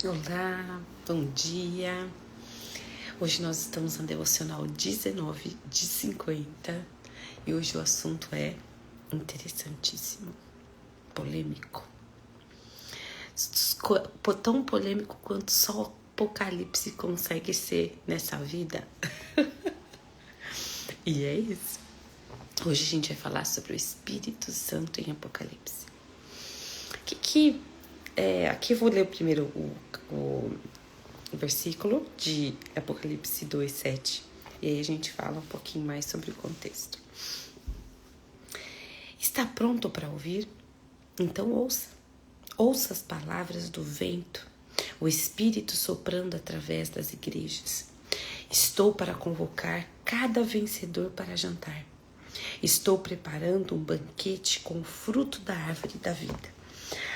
Olá, bom dia. Hoje nós estamos na devocional 19 de 50 e hoje o assunto é interessantíssimo, polêmico. Tão polêmico quanto só o Apocalipse consegue ser nessa vida. E é isso. Hoje a gente vai falar sobre o Espírito Santo em Apocalipse. Aqui eu vou ler primeiro o versículo de Apocalipse 2:7. E aí a gente fala um pouquinho mais sobre o contexto. Está pronto para ouvir? Então ouça. Ouça as palavras do vento, o Espírito soprando através das igrejas. Estou para convocar cada vencedor para jantar. Estou preparando um banquete com o fruto da árvore da vida,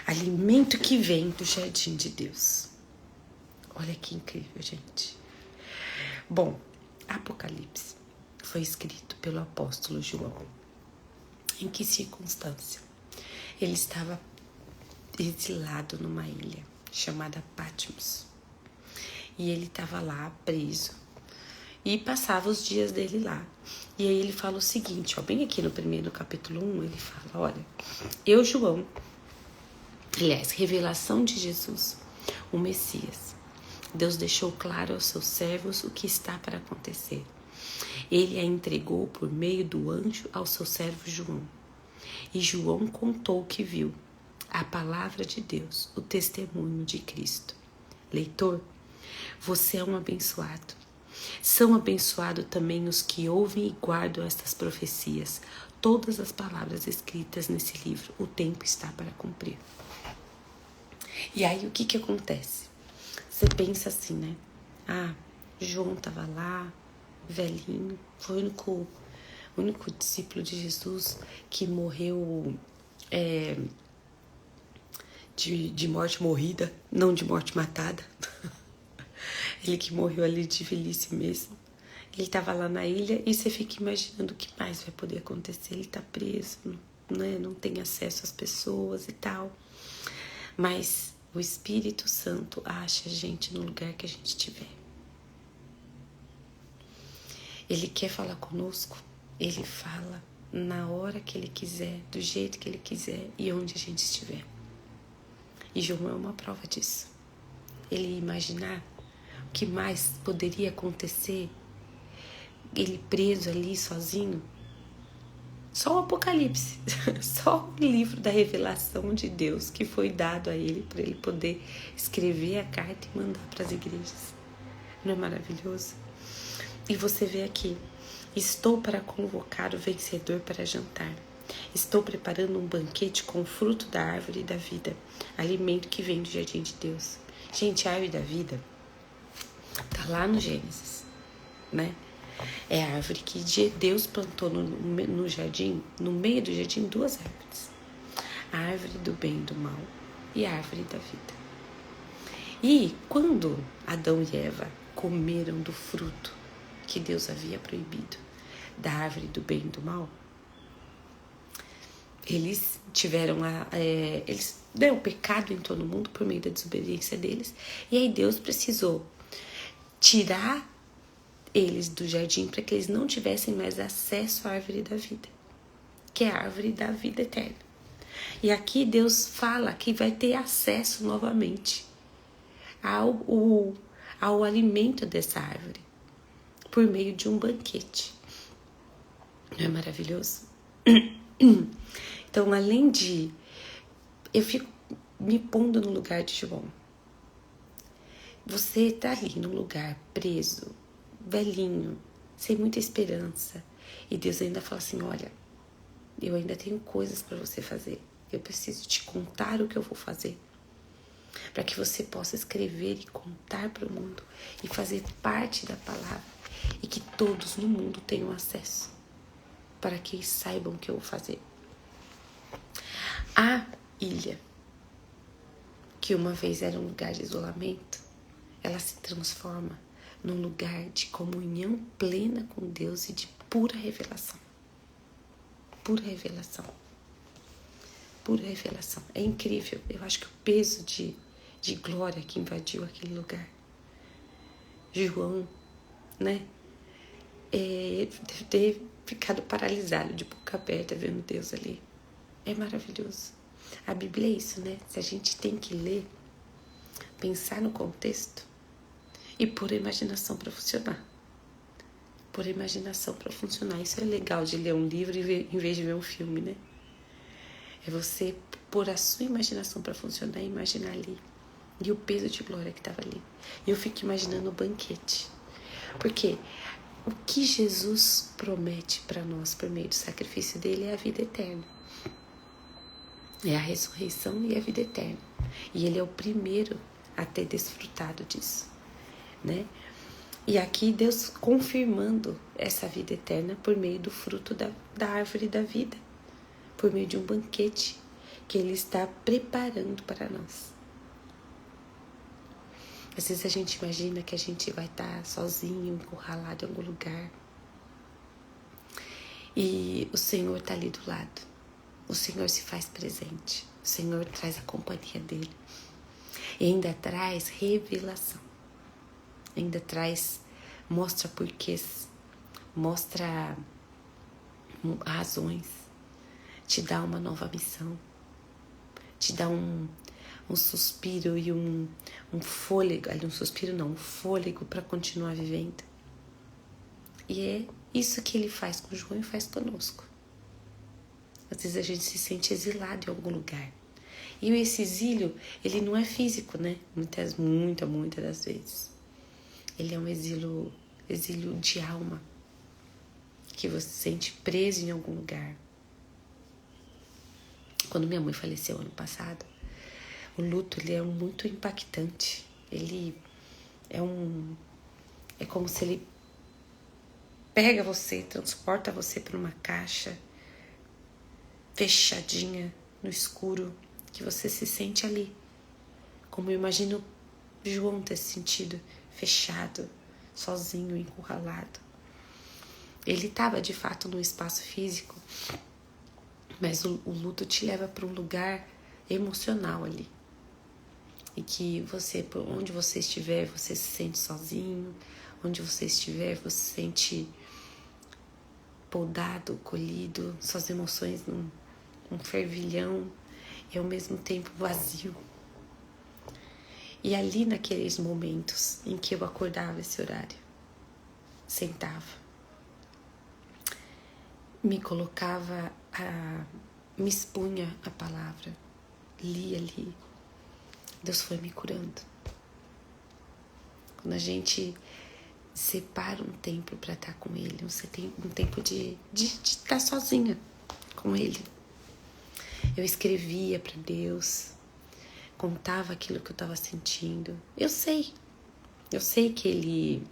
alimento que vem do jardim de Deus. Olha que incrível, gente. Bom, Apocalipse foi escrito pelo apóstolo João. Em que circunstância? Ele estava exilado numa ilha chamada Patmos. E ele estava lá preso e passava os dias dele lá. E aí ele fala o seguinte, bem aqui no primeiro capítulo 1, ele fala, olha, eu, João, revelação de Jesus, o Messias. Deus deixou claro aos seus servos o que está para acontecer. Ele a entregou por meio do anjo ao seu servo João. E João contou o que viu, a palavra de Deus, o testemunho de Cristo. Leitor, você é um abençoado. São abençoados também os que ouvem e guardam estas profecias. Todas as palavras escritas nesse livro, o tempo está para cumprir. E aí o que acontece? Você pensa assim, né? João estava lá, velhinho, foi o único discípulo de Jesus que morreu de morte morrida, não de morte matada. Ele que morreu ali de velhice mesmo. Ele estava lá na ilha e você fica imaginando o que mais vai poder acontecer. Ele está preso, né? Não tem acesso às pessoas e tal. Mas o Espírito Santo acha a gente no lugar que a gente estiver. Ele quer falar conosco, ele fala na hora que ele quiser, do jeito que ele quiser e onde a gente estiver. E João é uma prova disso. Ele ia imaginar o que mais poderia acontecer, ele preso ali sozinho. Só o Apocalipse, só o livro da revelação de Deus que foi dado a ele para ele poder escrever a carta e mandar para as igrejas. Não é maravilhoso? E você vê aqui, estou para convocar o vencedor para jantar. Estou preparando um banquete com o fruto da árvore da vida, alimento que vem do jardim de Deus. Gente, a árvore da vida está lá no Gênesis, né? É a árvore que Deus plantou no jardim, no meio do jardim, duas árvores. A árvore do bem e do mal e a árvore da vida. E quando Adão e Eva comeram do fruto que Deus havia proibido, da árvore do bem e do mal, eles tiveram o pecado entrou no mundo por meio da desobediência deles. E aí Deus precisou tirar eles do jardim para que eles não tivessem mais acesso à árvore da vida, que é a árvore da vida eterna. E aqui Deus fala que vai ter acesso novamente ao alimento dessa árvore por meio de um banquete. Não é maravilhoso? Então, além de... Eu fico me pondo no lugar de João. Você está ali num lugar preso, velhinho, sem muita esperança. E Deus ainda fala assim, olha, eu ainda tenho coisas para você fazer. Eu preciso te contar o que eu vou fazer. Para que você possa escrever e contar para o mundo. E fazer parte da palavra. E que todos no mundo tenham acesso. Para que eles saibam o que eu vou fazer. A ilha, que uma vez era um lugar de isolamento, ela se transforma num lugar de comunhão plena com Deus e de pura revelação. Pura revelação. Pura revelação. É incrível. Eu acho que o peso de de glória que invadiu aquele lugar. João, né? Deve ter ficado paralisado, de boca aberta, vendo Deus ali. É maravilhoso. A Bíblia é isso, né? Se a gente tem que ler, pensar no contexto e pôr a imaginação para funcionar. Pôr a imaginação para funcionar. Isso é legal de ler um livro em vez de ver um filme, né? É você pôr a sua imaginação para funcionar e imaginar ali. E o peso de glória que estava ali. E eu fico imaginando o banquete. Porque o que Jesus promete para nós por meio do sacrifício dele é a vida eterna. É a ressurreição e a vida eterna. E ele é o primeiro a ter desfrutado disso, né? E aqui Deus confirmando essa vida eterna por meio do fruto da árvore da vida. Por meio de um banquete que ele está preparando para nós. Às vezes a gente imagina que a gente vai estar sozinho, encurralado em algum lugar. E o Senhor está ali do lado. O Senhor se faz presente. O Senhor traz a companhia dele. E ainda traz revelação. Ainda traz, mostra porquês. Mostra razões. Te dá uma nova missão. Te dá um suspiro e um fôlego. Um suspiro não, um fôlego para continuar vivendo. E é isso que ele faz com João e faz conosco. Às vezes a gente se sente exilado em algum lugar. E esse exílio, ele não é físico, né? Muitas das vezes. Ele é um exílio de alma. Que você se sente preso em algum lugar. Quando minha mãe faleceu ano passado, o luto, ele é muito impactante. Ele é como se ele pega você, transporta você para uma caixa fechadinha no escuro, que você se sente ali. Como eu imagino João ter se sentido fechado, sozinho, encurralado. Ele estava de fato no espaço físico, mas o luto te leva para um lugar emocional ali. E que você, por onde você estiver, você se sente sozinho. Onde você estiver, você se sente podado, colhido. Suas emoções num fervilhão e ao mesmo tempo vazio. E ali naqueles momentos em que eu acordava esse horário, sentava, me colocava, me expunha a palavra, lia ali. Deus foi me curando. Quando a gente separa um tempo para estar com Ele, um tempo de estar sozinha com Ele. Eu escrevia para Deus, contava aquilo que eu estava sentindo. Eu sei que Ele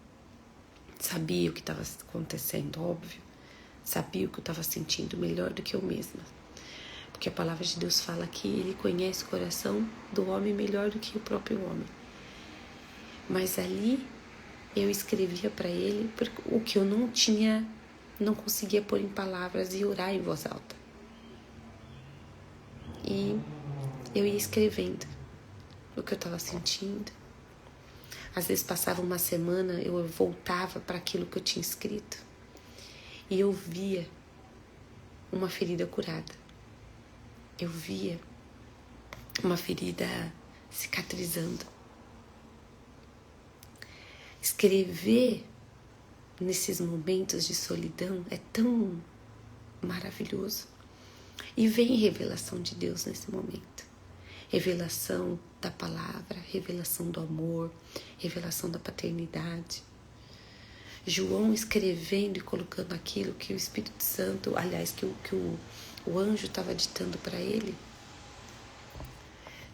sabia o que estava acontecendo, óbvio. Sabia o que eu estava sentindo melhor do que eu mesma. Porque a palavra de Deus fala que Ele conhece o coração do homem melhor do que o próprio homem. Mas ali eu escrevia para Ele o que eu não conseguia pôr em palavras e orar em voz alta. E eu ia escrevendo o que eu estava sentindo. Às vezes passava uma semana, eu voltava para aquilo que eu tinha escrito e eu via uma ferida curada. Eu via uma ferida cicatrizando. Escrever nesses momentos de solidão é tão maravilhoso. E vem revelação de Deus nesse momento. Revelação da palavra, revelação do amor, revelação da paternidade. João escrevendo e colocando aquilo que o Espírito Santo, aliás, que o anjo estava ditando para ele,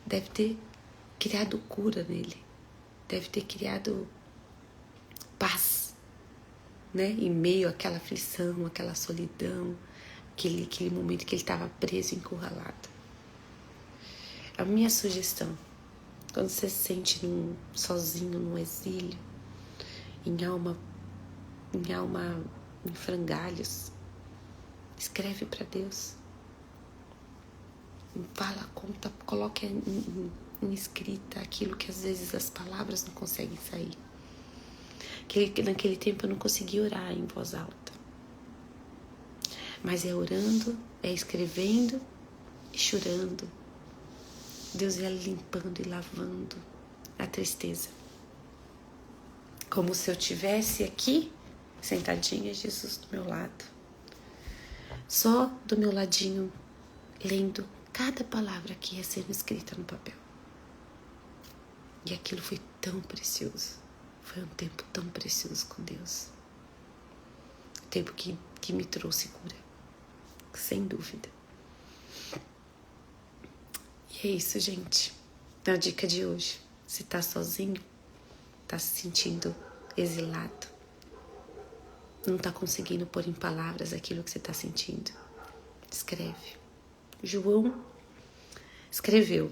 deve ter criado cura nele, deve ter criado paz, né? Em meio àquela aflição, àquela solidão, aquele momento que ele estava preso, encurralado. A minha sugestão, quando você se sente sozinho, num exílio, em alma em frangalhos, escreve para Deus. Fala, conta, coloque em escrita aquilo que às vezes as palavras não conseguem sair. Naquele tempo eu não conseguia orar em voz alta. Mas é orando, é escrevendo e chorando. Deus ia limpando e lavando a tristeza. Como se eu tivesse aqui, sentadinha, Jesus do meu lado. Só do meu ladinho, lendo cada palavra que ia sendo escrita no papel. E aquilo foi tão precioso. Foi um tempo tão precioso com Deus. Um tempo que me trouxe cura. Sem dúvida. E é isso, gente. Na dica de hoje. Se tá sozinho, tá se sentindo exilado, não tá conseguindo pôr em palavras aquilo que você tá sentindo, escreve. João escreveu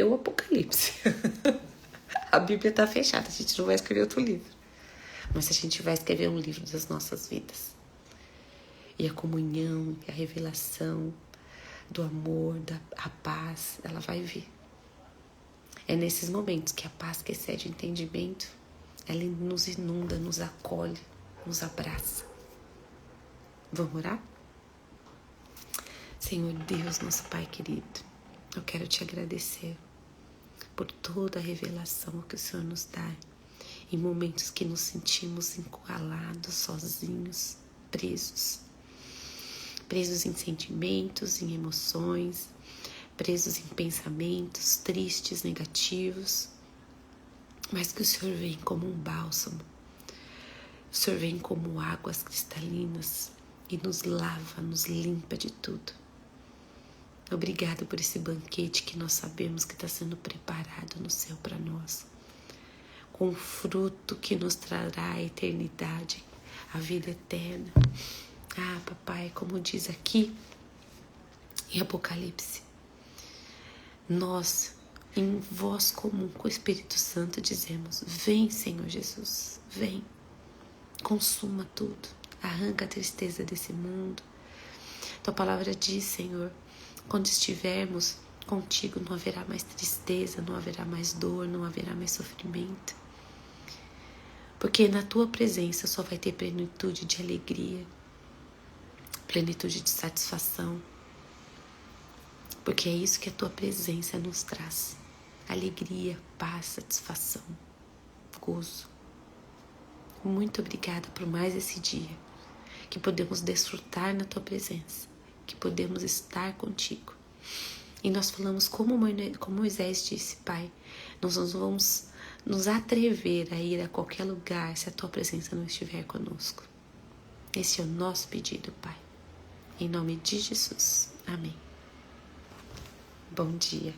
o Apocalipse. A Bíblia tá fechada, a gente não vai escrever outro livro. Mas a gente vai escrever um livro das nossas vidas. E a comunhão, e a revelação do amor, a paz, ela vai vir. É nesses momentos que a paz que excede o entendimento, ela nos inunda, nos acolhe, nos abraça. Vamos orar? Senhor Deus, nosso Pai querido, eu quero te agradecer por toda a revelação que o Senhor nos dá em momentos que nos sentimos encurralados, sozinhos, presos em sentimentos, em emoções, presos em pensamentos tristes, negativos, mas que o Senhor vem como um bálsamo, o Senhor vem como águas cristalinas e nos lava, nos limpa de tudo. Obrigado por esse banquete que nós sabemos que está sendo preparado no céu para nós, com fruto que nos trará a eternidade, a vida eterna. Ah, papai, como diz aqui em Apocalipse, nós, em voz comum com o Espírito Santo, dizemos: vem, Senhor Jesus, vem, consuma tudo, arranca a tristeza desse mundo. Tua palavra diz, Senhor, quando estivermos contigo não haverá mais tristeza, não haverá mais dor, não haverá mais sofrimento. Porque na tua presença só vai ter plenitude de alegria, plenitude de satisfação. Porque é isso que a tua presença nos traz. Alegria, paz, satisfação, gozo. Muito obrigada por mais esse dia, que podemos desfrutar na tua presença, que podemos estar contigo. E nós falamos como Moisés disse: Pai, nós não vamos nos atrever a ir a qualquer lugar se a tua presença não estiver conosco. Esse é o nosso pedido, Pai. Em nome de Jesus. Amém. Bom dia.